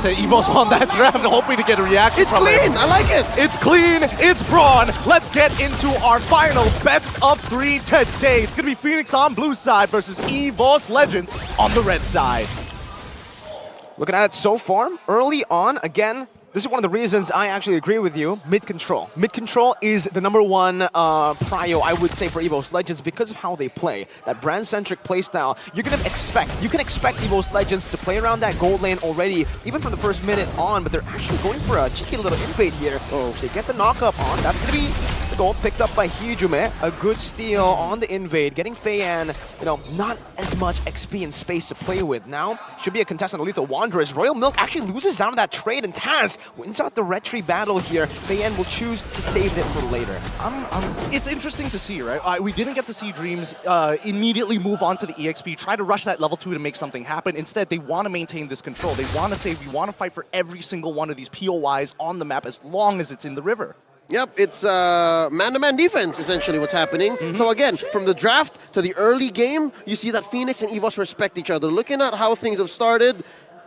said Evos on that draft, hoping to get a reaction from It's clean! him. I like it! It's clean, it's brawn. Let's get into our final best of 3 today. It's gonna be Fenix on blue side versus Evos Legends on the red side. Looking at it so far, early on, again, this is one of the reasons I actually agree with you, mid-control. Mid-control is the #1 prio, I would say, for Evos Legends because of how they play. That brand-centric playstyle, you can expect Evos Legends to play around that gold lane already, even from the first minute on, but they're actually going for a cheeky little invade here. Oh, they get the knock-up on, that's going to be the goal picked up by Hijume. A good steal on the invade, getting Feiyan, not as much XP and space to play with. Now, should be a contestant of Lethal Wanderers. Royal Milk actually loses down to that trade, and Taz wins out the retry battle here. Feiyan will choose to save it for later. It's interesting to see, right? We didn't get to see Dreams immediately move on to the EXP, try to rush that level 2 to make something happen. Instead, they want to maintain this control. They want to say, we want to fight for every single one of these POIs on the map as long as it's in the river. Yep, it's man-to-man defense, essentially, what's happening. So again, from the draft to the early game, you see that Fenix and Evos respect each other. Looking at how things have started,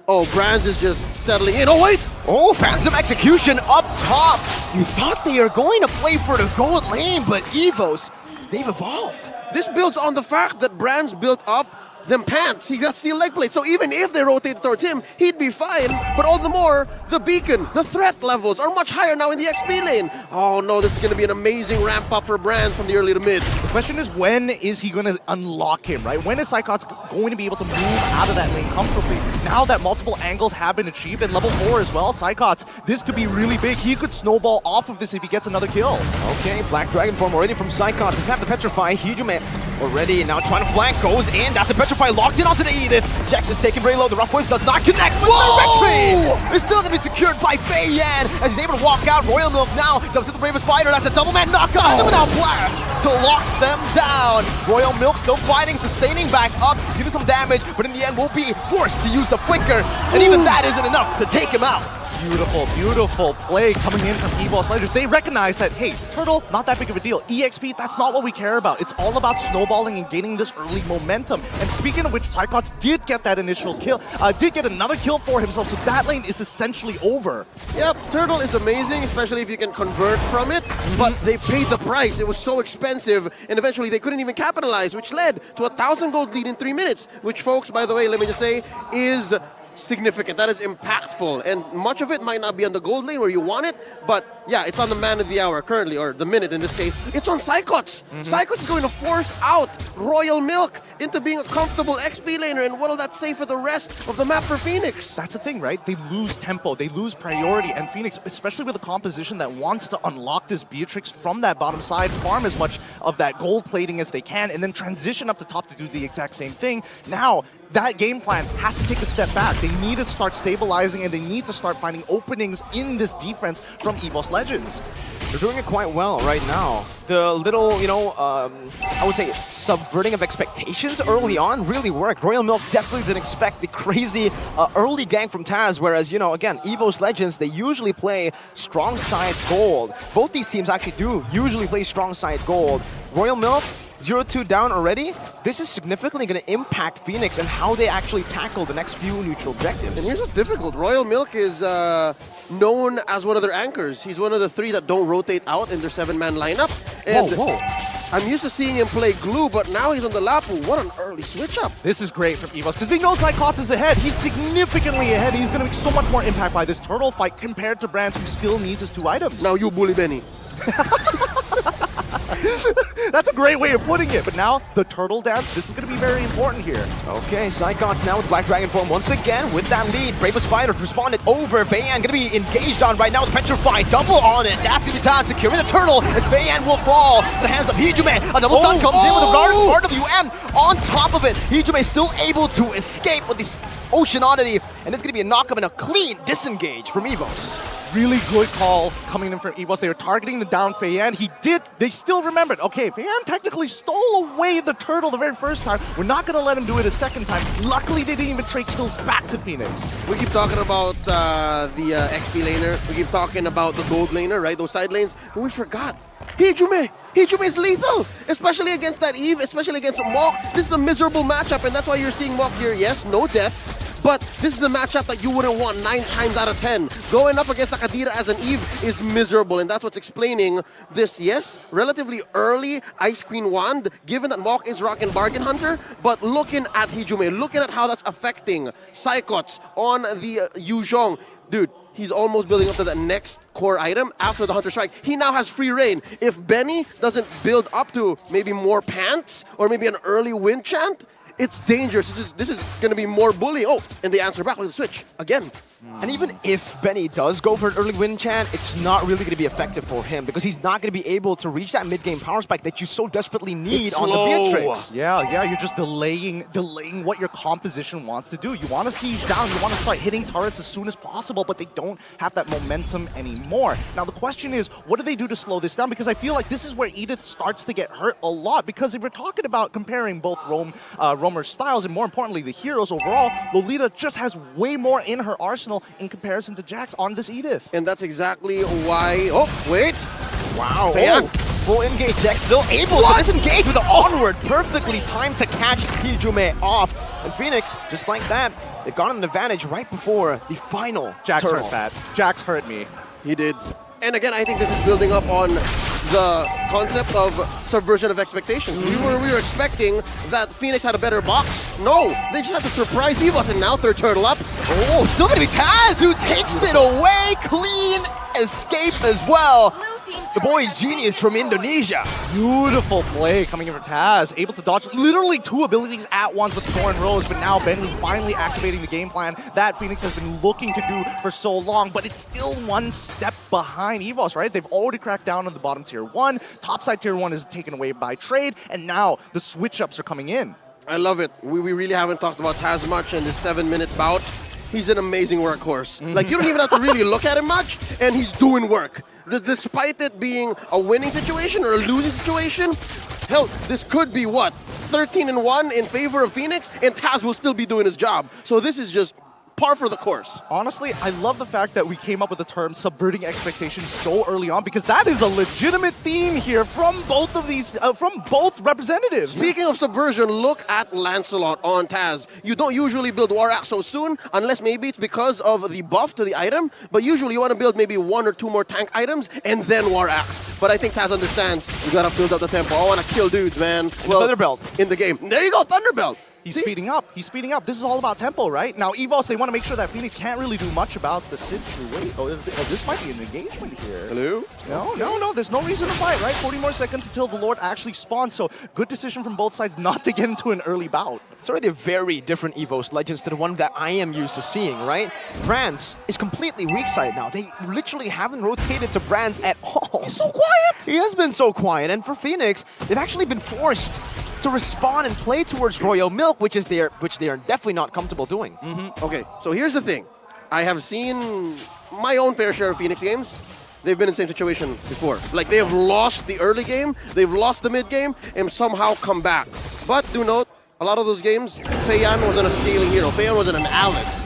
oh, Brands is just settling in. Oh, wait! Oh, Phantom Execution up top! You thought they are going to play for the gold lane, but Evos, they've evolved. This builds on the fact that Brands built up them pants. He got steel leg plate. So even if they rotate towards him, he'd be fine. But all the more, the beacon, the threat levels are much higher now in the XP lane. Oh no, this is going to be an amazing ramp up for Brands from the early to mid. The question is, when is he going to unlock him, right? When is Psychots going to be able to move out of that lane comfortably? Now that multiple angles have been achieved, and level 4 as well, Psychots, this could be really big. He could snowball off of this if he gets another kill. Okay, Black Dragon form already from Psychots. Doesn't have the Petrify. Hijume already now trying to flank, goes in. That's a Petrify locked in onto the Edith. Jax is taken very low. The Rough Wave does not connect with the retry. It's still going to be secured by Feiyan as he's able to walk out. Royal Milk now jumps to the Bravest Spider. That's a double man knockout. And then without blast to lock them down. Royal Milk still fighting, sustaining back up, giving some damage, but in the end will be forced to use the flicker. And even that isn't enough to take him out. Beautiful, beautiful play coming in from Evos Legends. They recognize that, hey, Turtle, not that big of a deal. EXP, that's not what we care about. It's all about snowballing and gaining this early momentum. And speaking of which, Psychots did get that initial kill, did get another kill for himself, so that lane is essentially over. Yep, Turtle is amazing, especially if you can convert from it, but they paid the price. It was so expensive, and eventually they couldn't even capitalize, which led to a 1,000 gold lead in 3 minutes, which, folks, by the way, let me just say, is significant. That is impactful, and much of it might not be on the gold lane where you want it, but yeah, it's on the man of the hour currently, or the minute in this case. It's on Psychots. Psychots is going to force out Royal Milk into being a comfortable XP laner, and what will that say for the rest of the map for Fenix? That's the thing, right? They lose tempo, they lose priority, and Fenix, especially with a composition that wants to unlock this Beatrix from that bottom side, farm as much of that gold plating as they can, and then transition up the top to do the exact same thing. Now, that game plan has to take a step back. They need to start stabilizing, and they need to start finding openings in this defense from Evos Legends. They're doing it quite well right now. The little, I would say subverting of expectations early on really worked. Royal Milk definitely didn't expect the crazy early gank from Taz, whereas, again, Evos Legends, they usually play strong side gold. Both these teams actually do usually play strong side gold. Royal Milk, 0-2 down already. This is significantly going to impact Fenix and how they actually tackle the next few neutral objectives. And here's what's difficult. Royal Milk is known as one of their anchors. He's one of the 3 that don't rotate out in their 7-man lineup. And I'm used to seeing him play glue, but now he's on the Lapu. What an early switch up. This is great from Evos, because they know Psychots is ahead. He's significantly ahead. He's going to make so much more impact by this Turtle fight compared to Brands, who still needs his 2 items. Now you bully Benny. That's a great way of putting it. But now, the Turtle dance, this is going to be very important here. Okay, Psychots now with Black Dragon form once again with that lead. Bravest Fighter responded over. Feiyan going to be engaged on right now with Petrify. Double on it. That's going to be Taz securing the Turtle as Feiyan will fall to the hands of Hijume. A double stun comes in with a RWM on top of it. Hijume still able to escape with this Ocean Oddity, and it's going to be a knock-up and a clean disengage from Evos. Really good call coming in from Evos. They were targeting the down Feiyan. They still remembered, okay, Feiyan technically stole away the Turtle the very first time. We're not going to let him do it a second time. Luckily, they didn't even trade kills back to Fenix. We keep talking about the XP laner. We keep talking about the gold laner, right? Those side lanes. But we forgot. Hijume is lethal, especially against that Eve, especially against Mok. This is a miserable matchup, and that's why you're seeing Mok here. Yes, no deaths, but this is a matchup that you wouldn't want 9 times out of 10. Going up against Akadira as an Eve is miserable, and that's what's explaining this, yes, relatively early Ice Queen Wand, given that Mok is rocking Bargain Hunter, but looking at Hijume, looking at how that's affecting Psychots on the Yu Zhong. Dude, he's almost building up to the next core item after the Hunter Strike. He now has free reign. If Benny doesn't build up to maybe more pants or maybe an early wind chant, it's dangerous. This is going to be more bully. Oh, and they answer back with a switch again. And even if Benny does go for an early win chant, it's not really going to be effective for him because he's not going to be able to reach that mid-game power spike that you so desperately need on the Beatrix. Yeah, you're just delaying what your composition wants to do. You want to siege down, you want to start hitting turrets as soon as possible, but they don't have that momentum anymore. Now the question is, what do they do to slow this down? Because I feel like this is where Edith starts to get hurt a lot, because if we're talking about comparing both roamer styles and more importantly the heroes overall, Lolita just has way more in her arsenal in comparison to Jax on this Edith. And that's exactly why... Oh, wait! Wow. Fan. Oh, full engage. Jax still able to disengage with the onward. Perfectly timed to catch Hijume off. And Fenix, just like that, they've gotten an advantage right before the final Jax turtle. hurt that. Jax hurt me. He did. And again, I think this is building up on the concept of subversion of expectations. We were expecting that Fenix had a better box. No, they just had to surprise Evos, and now third turtle up. Oh, still gonna be Taz who takes it away. Clean escape as well. The boy genius from Indonesia. Beautiful play coming in for Taz, able to dodge literally 2 abilities at once with Thorn Rose, but now Benny finally activating the game plan that Fenix has been looking to do for so long, but it's still one step behind Evos, right? They've already cracked down on the bottom tier 1, topside tier 1 is taken away by trade, and now the switch-ups are coming in. I love it. We really haven't talked about Taz much in this 7-minute bout. He's an amazing workhorse. Like, you don't even have to really look at him much, and he's doing work. Despite it being a winning situation or a losing situation, hell, this could be what? 13-1 in favor of Fenix, and Taz will still be doing his job. So this is just par for the course. Honestly, I love the fact that we came up with the term subverting expectations so early on, because that is a legitimate theme here from both of these, from both representatives. Speaking of subversion, look at Lancelot on Taz. You don't usually build War Axe so soon, unless maybe it's because of the buff to the item, but usually you want to build maybe 1 or 2 more tank items and then War Axe. But I think Taz understands, you gotta build up the tempo. I want to kill dudes, man. Well, Thunderbelt. In the game. There you go, Thunderbelt. He's speeding up. He's speeding up. This is all about tempo, right? Now, Evos, they want to make sure that Fenix can't really do much about the situation. Oh, this might be an engagement here. Hello? No. There's no reason to fight, right? 40 more seconds until the Lord actually spawns. So, good decision from both sides not to get into an early bout. It's already a very different Evos Legends to the one that I am used to seeing, right? Brands is completely weak side now. They literally haven't rotated to Brands at all. He's so quiet. He has been so quiet. And for Fenix, they've actually been forced to respond and play towards Royal Milk, which they are definitely not comfortable doing. Okay, so here's the thing. I have seen my own fair share of Fenix games. They've been in the same situation before. Like, they have lost the early game, they've lost the mid game, and somehow come back. But do note, a lot of those games, Feiyan wasn't a scaling hero. Feiyan wasn't an Alice.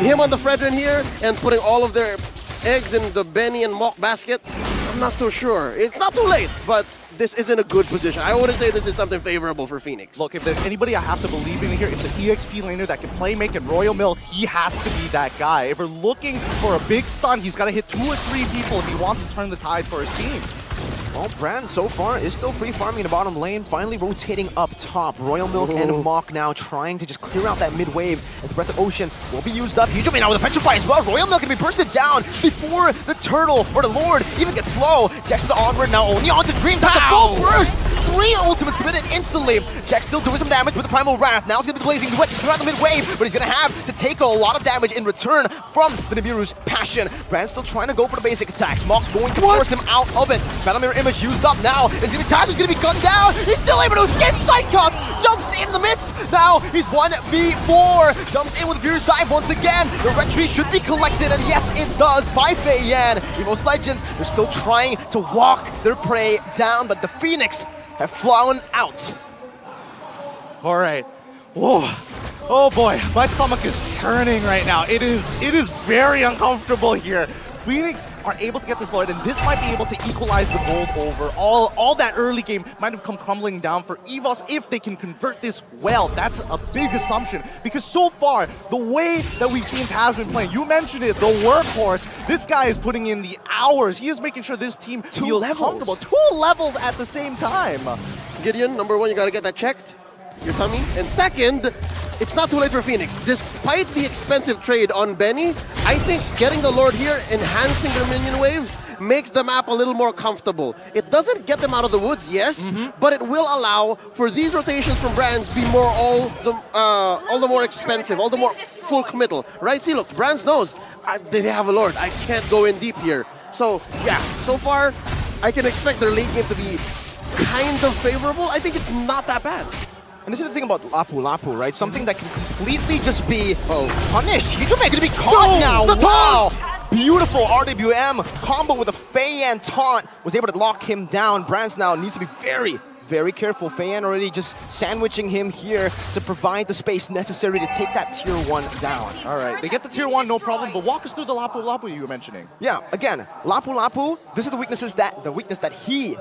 Him on the Fredrin here, and putting all of their eggs in the Benny and Mok basket, I'm not so sure. It's not too late, but this isn't a good position. I wouldn't say this is something favorable for Fenix. Look, if there's anybody I have to believe in here, it's an EXP laner that can play, make, and Royal Milk. He has to be that guy. If we're looking for a big stun, he's got to hit 2 or 3 people if he wants to turn the tide for his team. Well, Brand so far is still free farming in the bottom lane, finally rotating up top. Royal Milk and Mok now trying to just clear out that mid wave as the Breath of Ocean will be used up. Hijume now with a Petrify as well. Royal Milk can be bursted down before the Turtle or the Lord even gets low. Jax to the onward now, only onto Dreams at the full burst. 3 ultimates committed instantly. Jax still doing some damage with the Primal Wrath. Now he's going to be blazing duet to clear out the mid wave, but he's going to have to take a lot of damage in return from the Nibiru's Passion. Brand still trying to go for the basic attacks. Mok's going to force him out of it. Battle Mirror Image used up now. It's going to be Taz who's going to be gunned down. He's still able to escape side cuts. Jumps in the midst. Now he's 1v4. Jumps in with a Furious Dive once again. The red tree should be collected, and yes, it does by Feiyan. Evos Legends, they're still trying to walk their prey down, but the Fenix have flown out. All right. Whoa. Oh boy, my stomach is churning right now. It is very uncomfortable here. Fenix are able to get this Lord, and this might be able to equalize the gold over. All that early game might have come crumbling down for Evos if they can convert this well. That's a big assumption, because so far, the way that we've seen Taz been playing, you mentioned it, the workhorse, this guy is putting in the hours. He is making sure this team feels comfortable. 2 levels at the same time. Gideon, number one, you gotta get that checked, your tummy. And second, it's not too late for Fenix. Despite the expensive trade on Benny, I think getting the Lord here, enhancing their minion waves, makes the map a little more comfortable. It doesn't get them out of the woods, yes, but it will allow for these rotations from Brands to be more all the more expensive, all the more full committal, right? See, look, Brands knows they have a Lord. I can't go in deep here. So yeah, so far I can expect their late game to be kind of favorable. I think it's not that bad. And this is the thing about Lapu Lapu, right? Something that can completely just be punished. Hijime gonna be caught now. Wow! Beautiful RWM combo with a Feiyan taunt. Was able to lock him down. Brands now needs to be very, very careful. Feiyan already just sandwiching him here to provide the space necessary to take that tier 1 down. All right, they get the tier 1, no problem, but walk us through the Lapu Lapu you were mentioning. Yeah, again, Lapu Lapu, this is the weakness that he,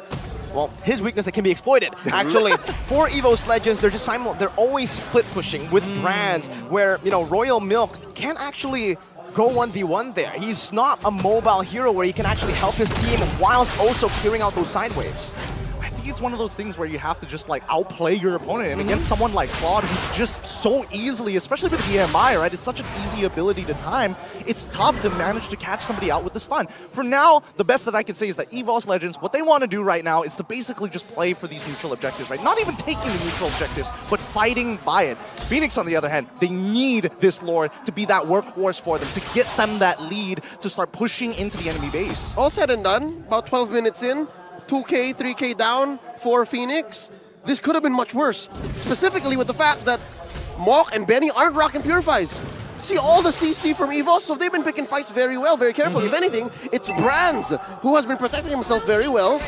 well, his weakness that can be exploited, actually. For Evos Legends, they're always split pushing with Brands, where, you know, Royal Milk can't actually go 1v1 there. He's not a mobile hero where he can actually help his team whilst also clearing out those side waves. I think it's one of those things where you have to just like outplay your opponent, and against someone like Claude who's just so easily, especially with the EMI, right? It's such an easy ability to time. It's tough to manage to catch somebody out with the stun. For now, the best that I can say is that Evos Legends, what they want to do right now is to basically just play for these neutral objectives, right? Not even taking the neutral objectives, but fighting by it. Fenix, on the other hand, they need this Lord to be that workhorse for them, to get them that lead, to start pushing into the enemy base. All said and done, about 12 minutes in, 2K, 3K down for Fenix. This could have been much worse, specifically with the fact that Mok and Benny aren't rocking Purifies. See all the CC from Evos, so they've been picking fights very well, very carefully. If anything, it's Brands who has been protecting himself very well,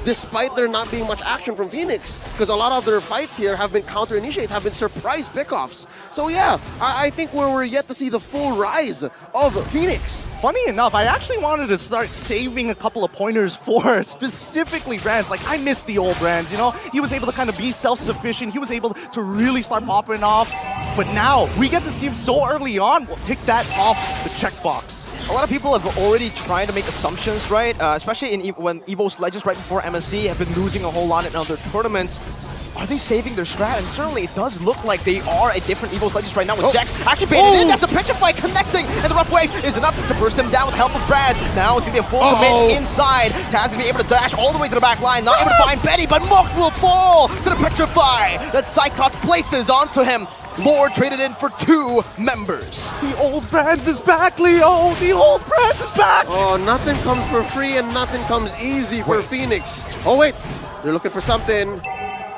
despite there not being much action from Fenix, because a lot of their fights here have been counter-initiates, have been surprise pickoffs. So yeah, I think we're yet to see the full rise of Fenix. Funny enough, I actually wanted to start saving a couple of pointers for specifically Brands. Like, I miss the old Brands, you know? He was able to kind of be self-sufficient. He was able to really start popping off. But now, we get to see him so early on. We'll take that off the checkbox. A lot of people have already tried to make assumptions, right? Especially when Evos Legends right before MSC have been losing a whole lot in other tournaments. Are they saving their strat? And certainly it does look like they are a different Evos Legends right now with Jax actually baited in. That's the Petrify connecting, and the rough wave is enough to burst him down with help of Brands. Now it's going to be a full commit inside. Taz going to be able to dash all the way to the back line, not able to find Betty, but Mok will fall to the Petrify that Psychots places onto him. Lord traded in for 2 members. The old Brands is back, Leo! The old Brands is back! Oh, nothing comes for free and nothing comes easy for Fenix. Oh wait, they're looking for something.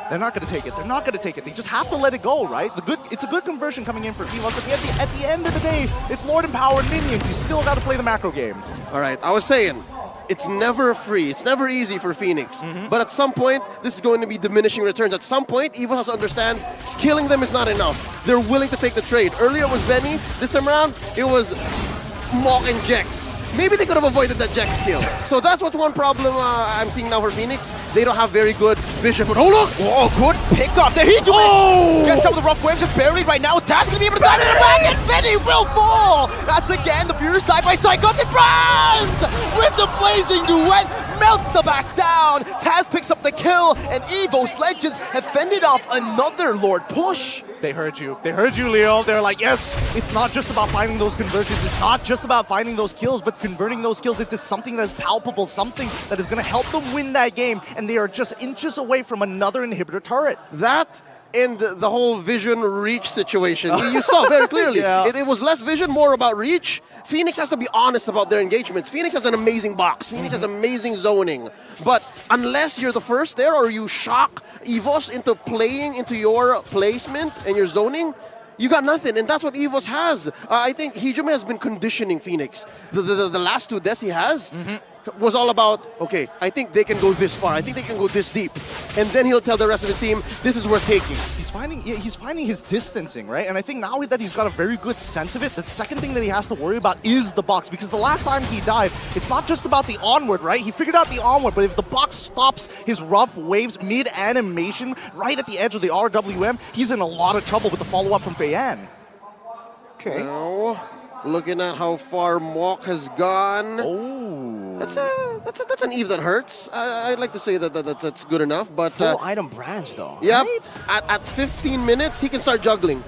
They're not going to take it. They're not going to take it. They just have to let it go, right? It's a good conversion coming in for Evos, but at the end of the day, it's Lord and Power and minions. You still got to play the macro game. All right, I was saying, it's never free. It's never easy for Fenix. But at some point, this is going to be diminishing returns. At some point, Evos has to understand killing them is not enough. They're willing to take the trade. Earlier it was Benny. This time around, it was Mok and Jex. Maybe they could have avoided that Jex kill. So that's what's one problem I'm seeing now for Fenix. They don't have very good vision. But oh look! Oh, good pickup there. He's gets some of the rough waves just buried right now. Taz going to be able to dive in the back, and then he will fall. That's again the Furious dive by Psychotic Brands with the blazing duet. Melts the back down. Taz picks up the kill, and Evos Legends have fended off another Lord push. They heard you. They heard you, Leo. They're like, yes, it's not just about finding those conversions. It's not just about finding those kills, but converting those kills into something that is palpable, something that is going to help them win that game. And they are just inches away from another inhibitor turret. That and the whole vision reach situation. You saw very clearly. It was less vision, more about reach. Fenix has to be honest about their engagements. Phoenix has an amazing box. Phoenix has amazing zoning. But unless you're the first there or you shock Evos into playing into your placement and your zoning, you got nothing, and that's what Evos has. I think Hijime has been conditioning Fenix. The last 2 deaths he has, was all about, okay, I think they can go this far. I think they can go this deep. And then he'll tell the rest of his team, this is worth taking. He's finding his distancing, right? And I think now that he's got a very good sense of it, the second thing that he has to worry about is the box. Because the last time he died, it's not just about the onward, right? He figured out the onward, but if the box stops his rough waves mid-animation right at the edge of the RWM, he's in a lot of trouble with the follow-up from Feiyan. Okay. Now, looking at how far Mok has gone. Oh. That's an Eve that hurts. I'd like to say that's good enough, but Full item branch though. yep. Right? At 15 minutes, he can start juggling.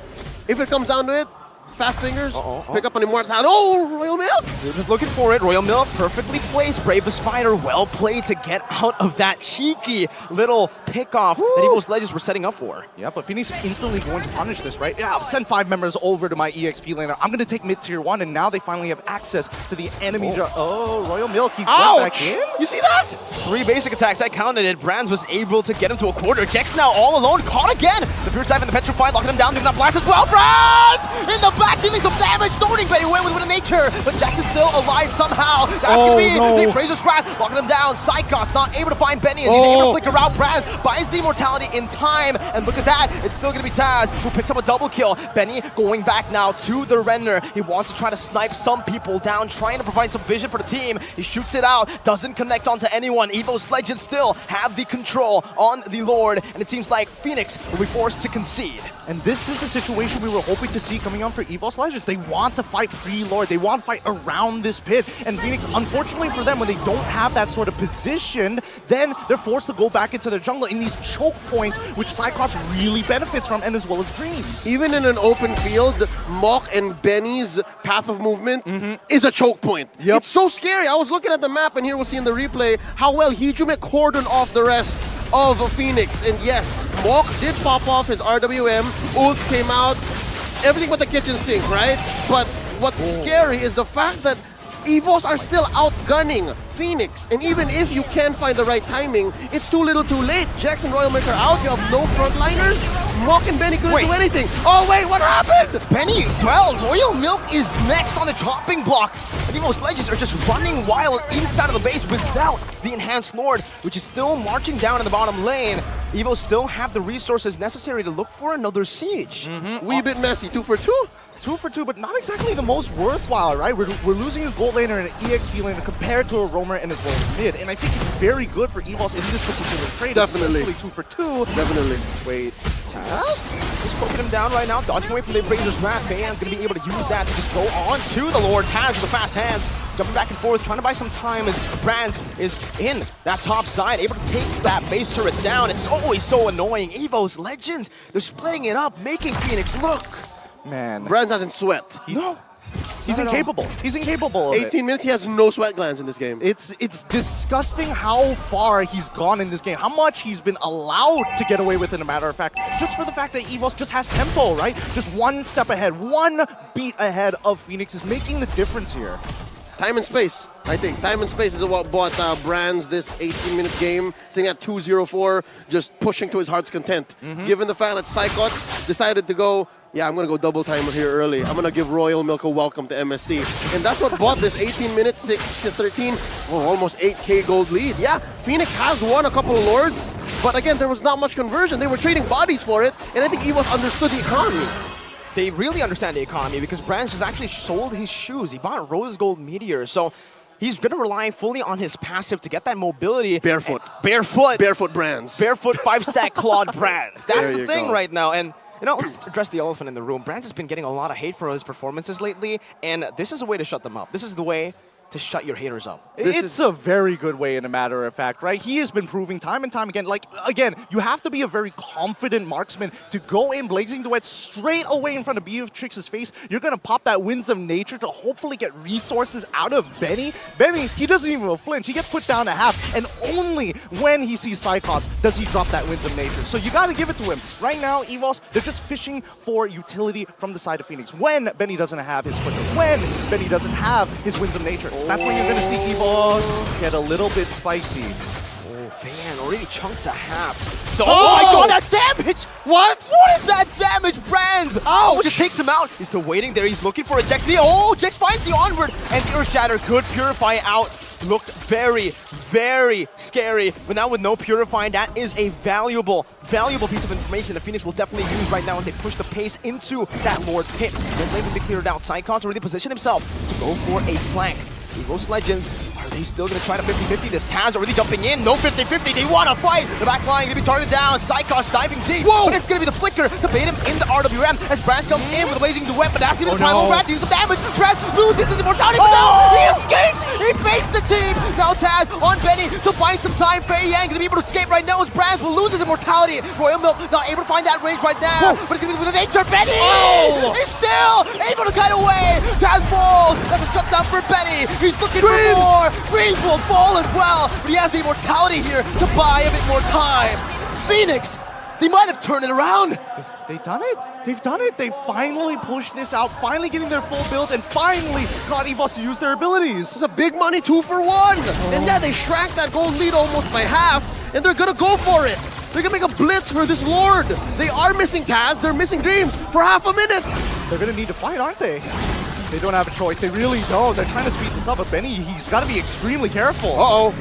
If it comes down to it, fast fingers, pick up an Immortal. Oh, Royal Milk! They're just looking for it. Royal Milk perfectly placed. Brave Spider well played to get out of that cheeky little pickoff that Evos Legends were setting up for. Yeah, but Phoenix instantly going to punish this, right? Yeah, I'll send 5 members over to my EXP laner. I'm going to take mid-tier 1, and now they finally have access to the enemy. Royal Milk, he went back in. You see that? 3 basic attacks, I counted it. Brands was able to get him to a quarter. Jex now all alone, caught again. The Fierce Dive and the Petrified locking him down. They're not blast as well. Brands in the back dealing some damage. Zoning Benny away with Wind of Nature, but Jex is still alive somehow. That's gonna be the Appraiser's Wrath, locking him down. Psychot's not able to find Benny as he's able to flicker out. Brands buys the immortality in time, and look at that. It's still gonna be Taz who picks up a double kill. Benny going back now to the render. He wants to try to snipe some people down, trying to provide some vision for the team. He shoots it out, doesn't connect onto anyone. Evos Legends still have the control on the Lord, and it seems like Fenix will be forced to concede. And this is the situation we were hoping to see coming on for Evos Legends. They want to fight pre-Lord. They want to fight around this pit. And Phoenix, unfortunately for them, when they don't have that sort of position, then they're forced to go back into their jungle in these choke points, which Cyclops really benefits from, and as well as Dreams. Even in an open field, Mok and Benny's path of movement is a choke point. Yep. It's so scary. I was looking at the map, and here we'll see in the replay how well Hijume cordoned off the rest of Phoenix. And yes, Mok did pop off his RWM, ults came out, everything but the kitchen sink, right? But what's scary is the fact that Evos are still outgunning Phoenix, and even if you can find the right timing, it's too little too late. Jax and Royal Milk are out, you have no frontliners. Mok and Benny couldn't do anything. Oh wait, what happened? Benny, well, Royal Milk is next on the chopping block. And Evos Legends are just running wild inside of the base without the Enhanced Lord, which is still marching down in the bottom lane. Evos still have the resources necessary to look for another siege. Wee bit messy, 2 for 2. 2 for 2, but not exactly the most worthwhile, right? We're losing a gold laner and an EXP laner compared to a roamer and as well as mid. And I think it's very good for Evos in this particular trade. Definitely. Especially 2 for 2. Definitely. Wait, Taz? Just poking him down right now, dodging away from the Appraiser's Wrath. Feiyan's going to be able to use that to just go on to the Lord. Taz with the fast hands, jumping back and forth, trying to buy some time as Brands is in that top side, able to take that base turret down. It's always so annoying. Evos Legends, they're splitting it up, making Phoenix look. man. Brands hasn't sweat. No. He's incapable. He's incapable of 18 minutes, he has no sweat glands in this game. It's disgusting how far he's gone in this game, how much he's been allowed to get away with, in a matter of fact, just for the fact that Evos just has tempo, right? Just one step ahead, one beat ahead of Phoenix is making the difference here. Time and space, I think. Time and space is what bought Brands this 18-minute game, sitting at 2-0-4, just pushing to his heart's content. Given the fact that Psychots decided to go, yeah, I'm going to go double time here early. I'm going to give Royal Milk a welcome to MSC. And that's what bought this 18 minutes, 6-13, almost 8K gold lead. Yeah, Phoenix has won a couple of Lords, but again, there was not much conversion. They were trading bodies for it, and I think Evos understood the economy. They really understand the economy because Brands has actually sold his shoes. He bought Rose Gold Meteor, so he's going to rely fully on his passive to get that mobility. Barefoot. Barefoot. Barefoot Brands. Barefoot 5-stack clawed Brands. That's There the you thing go. right now. And you know, let's address the elephant in the room. Brands has been getting a lot of hate for his performances lately, and this is a way to shut them up. This is the way to shut your haters up. It's a very good way, in a matter of fact, right? He has been proving time and time again. Like, again, you have to be a very confident marksman to go in Blazing Duet straight away in front of Beatrix's face. You're going to pop that Winds of Nature to hopefully get resources out of Benny. Benny, he doesn't even flinch. He gets put down to half, and only when he sees Cyclops does he drop that Winds of Nature. So you got to give it to him. Right now, Evos, they're just fishing for utility from the side of Phoenix. When Benny doesn't have his Flicker, when Benny doesn't have his Winds of Nature, that's when you're going to see Evos get a little bit spicy. Oh, Fan already chunked to half. So, oh my god, that damage! What? What is that damage, Brands? Ouch! Just takes him out. He's still waiting there. He's looking for a Jex. Oh, Jex finds the onward, and Earth Shatter could purify out looked very, very scary. But now with no Purifying, that is a valuable piece of information that Fenix will definitely use right now as they push the pace into that Lord pit. They're waiting to clear it out. Sycon's already positioned himself to go for a flank. Evos Legends, are they still going to try to 50-50 this? Taz already jumping in. No 50-50. They want to fight. The back line going to be targeted down. Sycon's diving deep. Whoa! But it's going to be the flicker to bait him in the RWM as Brad jumps in with a blazing duet. But after the primal Brad deals some damage. Brad loses his immortality. But now he escapes. He baits the team. Now Taz on Benny to buy some time. Fei Yang going to be able to escape right now as Brad will lose his immortality. Royal Milk not able to find that range right now. Whoa. But it's going to be with the nature. Benny! Oh! He's still able to cut away. Taz falls. That's a shutdown for Benny. He's looking for more. Green will fall as well, but he has the immortality here to buy a bit more time. Fenix, they might have turned it around. They've done it. They've done it. They finally pushed this out, finally getting their full builds, and finally got Evos to use their abilities. It's a big money 2-for-1. And yeah, they shrank that gold lead almost by half, and they're gonna go for it. They're gonna make a blitz for this Lord. They are missing Taz, they're missing Dreams for half a minute. They're gonna need to fight, aren't they? They don't have a choice. They really don't. They're trying to speed this up, but Benny, he's got to be extremely careful. Uh-oh.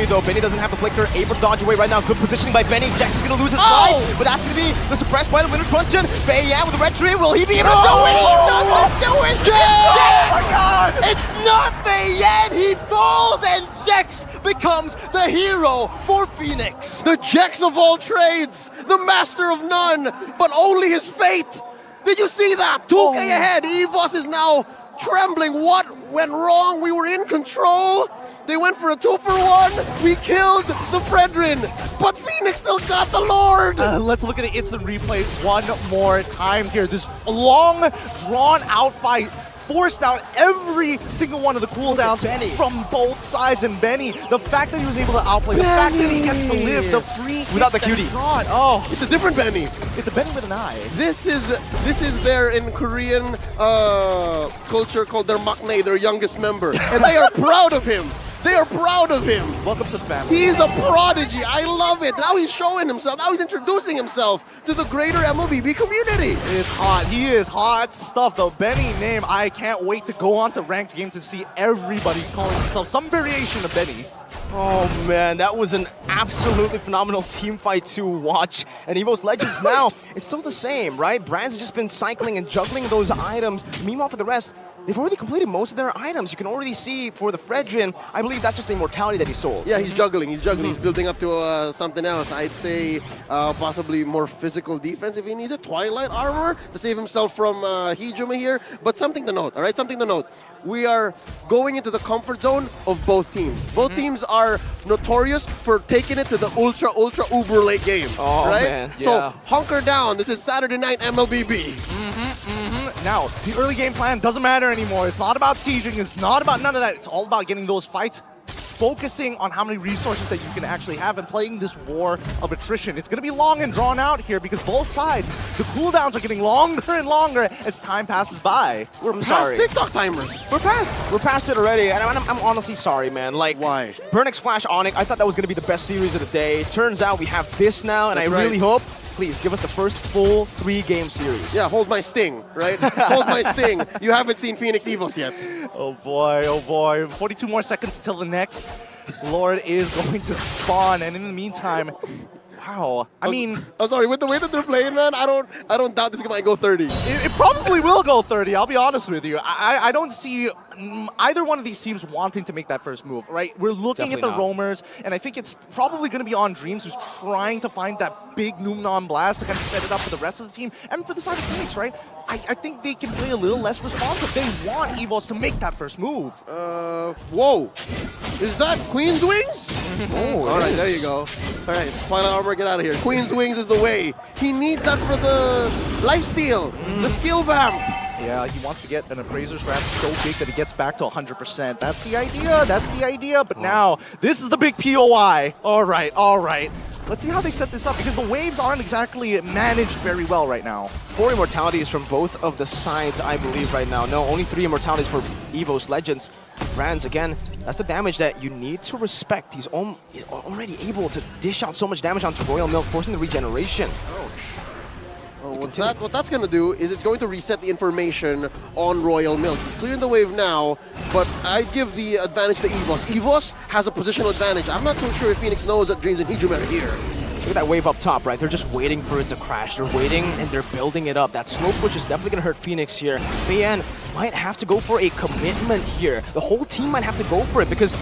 Though Benny doesn't have the flicker, able to dodge away right now. Good positioning by Benny. Jax is going to lose his slide, but that's going to be the suppressed by the Winter Truncheon. Fei Yan with the red tree. Will he be able to do it? He's not going to do it. Oh my God! It's not Fei Yan. He falls, and Jax becomes the hero for Fenix. The Jax of all trades, the master of none, but only his fate. Did you see that? 2K ahead. Evos is now trembling. What went wrong? We were in control. They went for a 2-for-1. We killed the Fredrin, but Fenix still got the Lord. Let's look at the instant replay one more time here. This long, drawn-out fight forced out every single one of the cooldowns from both sides, and Benny, the fact that he was able to outplay, the fact that he gets to live, the free without the cutie. Oh, it's a different Benny. It's a Benny with an eye. This is their in Korean culture called their maknae, their youngest member, and they are proud of him. They are proud of him. Welcome to the family. He's a prodigy. I love it. Now he's showing himself. Now he's introducing himself to the greater MLBB community. It's hot. He is hot stuff, though. Benny name, I can't wait to go on to ranked games to see everybody calling himself some variation of Benny. Oh man, that was an absolutely phenomenal team fight to watch. And Evos Legends now, it's still the same, right? Brands has just been cycling and juggling those items. Meanwhile, for the rest, they've already completed most of their items. You can already see for the Fredrin, I believe that's just the immortality that he sold. Yeah, he's juggling. He's building up to something else. I'd say possibly more physical defense if he needs it. Twilight armor to save himself from Hijuma here. But something to note, all right? Something to note. We are going into the comfort zone of both teams. Both teams are notorious for taking it to the ultra uber late game. Oh, right? Man. So Yeah. hunker down. This is Saturday night MLBB. Now, the early game plan doesn't matter anymore. It's not about sieging. It's not about none of that. It's all about getting those fights, focusing on how many resources that you can actually have and playing this war of attrition. It's going to be long and drawn out here because both sides, the cooldowns are getting longer and longer as time passes by. We're past TikTok timers. We're past it already, and I'm honestly sorry, man. Like, why? Burnix Flash Onyx, I thought that was going to be the best series of the day. Turns out we have this now, and That's I really right. hope, please, give us the first full 3-game series. Yeah, hold my sting, right? Hold my sting. You haven't seen Fenix Evos yet. Oh boy, oh boy. 42 more seconds until the next Lord is going to spawn, and in the meantime, wow. I mean, I'm sorry, with the way that they're playing, man, I don't doubt this might go 30. it probably will go 30, I'll be honest with you. I don't see either one of these teams wanting to make that first move, right? We're looking Definitely at the roamers, and I think it's probably going to be on Dreams, who's trying to find that big Noomnon blast to kind of set it up for the rest of the team. And for the side of Fenix, right? I think they can play a little less responsive. They want Evos to make that first move. Whoa. Is that Queen's Wings? Oh, all right, there you go. All right, Twilight Armor, get out of here. Queen's Wings is the way. He needs that for the lifesteal, the skill vamp. Yeah, he wants to get an Appraiser's Wrap so big that he gets back to 100%. That's the idea, that's the idea. But now, this is the big POI. All right, all right. Let's see how they set this up, because the waves aren't exactly managed very well right now. 4 immortalities from both of the sides, I believe, right now. No, only 3 immortalities for Evos Legends. Brands, again, that's the damage that you need to respect. He's already able to dish out so much damage onto Royal Milk, forcing the regeneration. Oh, what that's going to do is it's going to reset the information on Royal Milk. He's clearing the wave now, but I give the advantage to Evos. Evos has a positional advantage. I'm not too sure if Fenix knows that Dreams and Hijum are here. Look at that wave up top, right? They're just waiting for it to crash. They're waiting and they're building it up. That slow push is definitely going to hurt Fenix here. Feiyan might have to go for a commitment here. The whole team might have to go for it because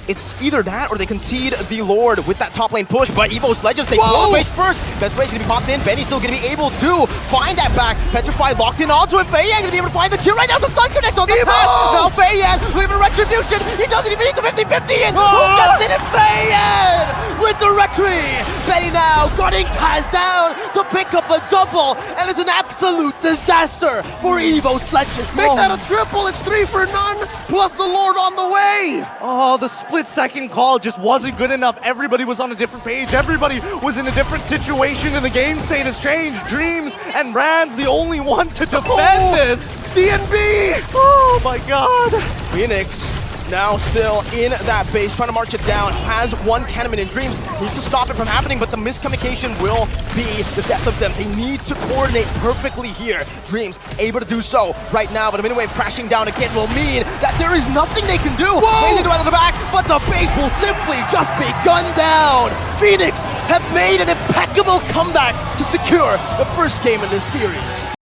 it's either that or they concede the Lord with that top lane push, but Evos Legends, they blow the base first. Best Rage gonna be popped in. Benny's still gonna be able to find that back. Petrify locked in onto it. Feiyan gonna be able to find the kill right now. The stun connects on the path. Now Feiyan with a retribution. He doesn't even need the 50-50 in. Who gets it? It's Feiyan with the retry. Benny now gunning Taz down to pick up the double, and it's an absolute disaster for Evos Legends. Make that a triple. It's 3 for none, plus the Lord on the way. Oh, the split-second call just wasn't good enough. Everybody was on a different page. Everybody was in a different situation, and the game state has changed. Dreams and Rand's the only one to defend this. DNB! Oh my god. Fenix now still in that base, trying to march it down. Has one Cannon in Dreams. Needs to stop it from happening, but the miscommunication will be the death of them. They need to coordinate perfectly here. Dreams able to do so right now, but a mini wave crashing down again will mean that there is nothing they can do. They need to out of the back, but the base will simply just be gunned down. Fenix have made an impeccable comeback to secure the first game in this series.